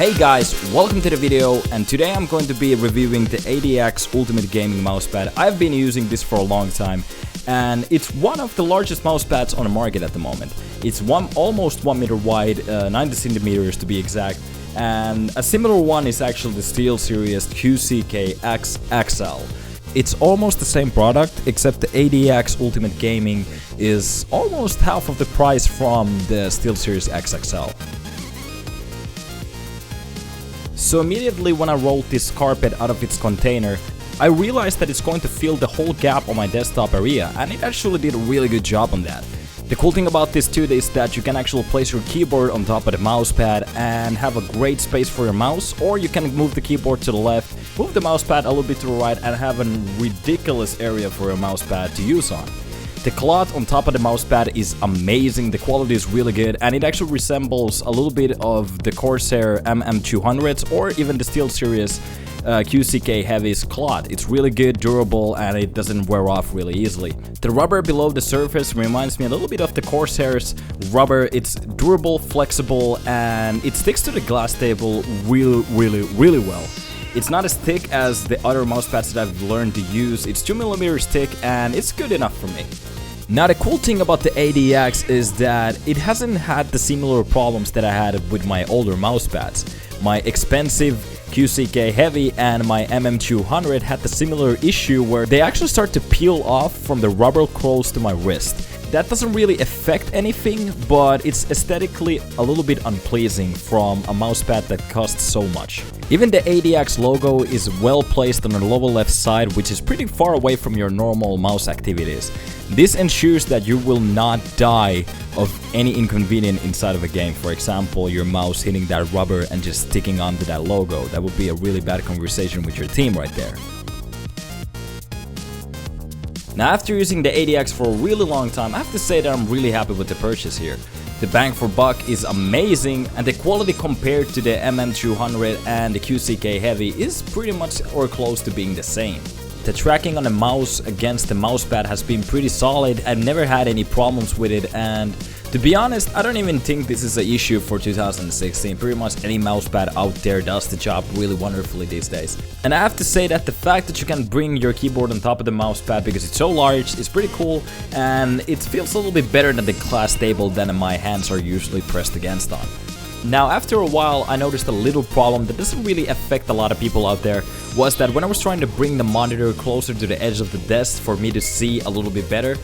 Hey guys, welcome to the video, and today I'm going to be reviewing the ADX Ultimate Gaming mousepad. I've been using this for a long time, and it's one of the largest mousepads on the market at the moment. It's almost 1 meter wide, 90 centimeters to be exact, and a similar one is actually the SteelSeries QCK-X XL. It's almost the same product, except the ADX Ultimate Gaming is almost half of the price from the SteelSeries XXL. So immediately when I rolled this carpet out of its container, I realized that it's going to fill the whole gap on my desktop area, and it actually did a really good job on that. The cool thing about this too is that you can actually place your keyboard on top of the mousepad and have a great space for your mouse, or you can move the keyboard to the left, move the mousepad a little bit to the right, and have a ridiculous area for your mousepad to use on. The cloth on top of the mousepad is amazing, the quality is really good, and it actually resembles a little bit of the Corsair MM200s or even the SteelSeries QCK Heavy's cloth. It's really good, durable, and it doesn't wear off really easily. The rubber below the surface reminds me a little bit of the Corsair's rubber. It's durable, flexible, and it sticks to the glass table really well. It's not as thick as the other mousepads that I've learned to use. It's 2mm thick, and it's good enough for me. Now the cool thing about the ADX is that it hasn't had the similar problems that I had with my older mousepads. My expensive QCK Heavy and my MM200 had the similar issue where they actually start to peel off from the rubber close to my wrist. That doesn't really affect anything, but it's aesthetically a little bit unpleasing from a mousepad that costs so much. Even the ADX logo is well placed on the lower left side, which is pretty far away from your normal mouse activities. This ensures that you will not die of any inconvenience inside of a game. For example, your mouse hitting that rubber and just sticking onto that logo. That would be a really bad conversation with your team right there. Now, after using the ADX for a really long time, I have to say that I'm really happy with the purchase here. The bang for buck is amazing, and the quality compared to the MM200 and the QCK Heavy is pretty much or close to being the same. The tracking on the mouse against the mousepad has been pretty solid. I've never had any problems with it, and to be honest, I don't even think this is an issue for 2016. Pretty much any mousepad out there does the job really wonderfully these days. And I have to say that the fact that you can bring your keyboard on top of the mousepad because it's so large is pretty cool, and it feels a little bit better than the glass table than my hands are usually pressed against on. Now, after a while, I noticed a little problem that doesn't really affect a lot of people out there, was that when I was trying to bring the monitor closer to the edge of the desk for me to see a little bit better,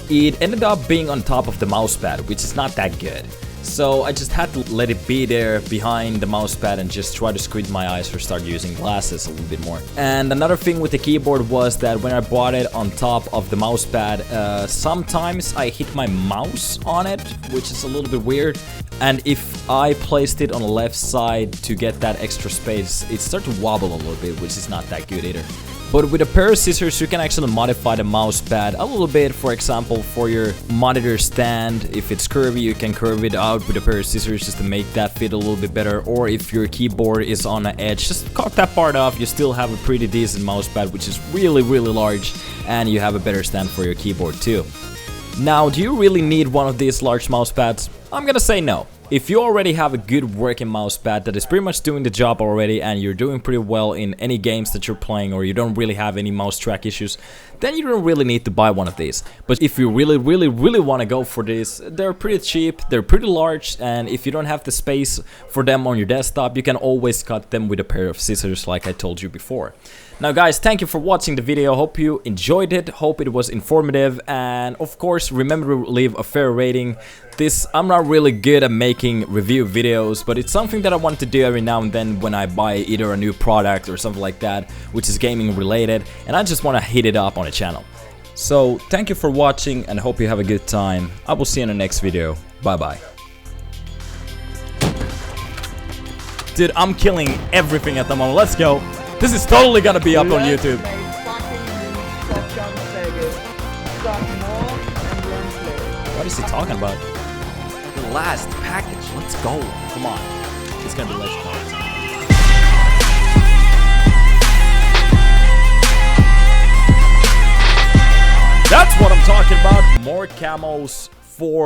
it ended up being on top of the mousepad, which is not that good. So I just had to let it be there behind the mousepad and just try to squint my eyes or start using glasses a little bit more. And another thing with the keyboard was that when I brought it on top of the mousepad, sometimes I hit my mouse on it, which is a little bit weird. And if I placed it on the left side to get that extra space, it started to wobble a little bit, which is not that good either. But with a pair of scissors, you can actually modify the mousepad a little bit. For example, for your monitor stand, if it's curvy, you can curve it out with a pair of scissors just to make that fit a little bit better. Or if your keyboard is on an edge, just cut that part off. You still have a pretty decent mousepad, which is really large, and you have a better stand for your keyboard too. Now, do you really need one of these large mousepads? I'm gonna say no. If you already have a good working mousepad that is pretty much doing the job already, and you're doing pretty well in any games that you're playing, or you don't really have any mouse track issues, then you don't really need to buy one of these. But if you really want to go for this, they're pretty cheap, they're pretty large, and if you don't have the space for them on your desktop, you can always cut them with a pair of scissors like I told you before. Now guys, thank you for watching the video. Hope you enjoyed it, hope it was informative, and of course remember to leave a fair rating. I'm not really good at making review videos, but it's something that I want to do every now and then when I buy either a new product or something like that, which is gaming related, and I just want to hit it up on the channel. So thank you for watching, and hope you have a good time. I will see you in the next video. Bye bye. Dude, I'm killing everything at the moment. Let's go. This is totally gonna be up on YouTube. What is he talking about? The last package. Let's go. Come on. It's gonna be legendary. That's what I'm talking about. More camos for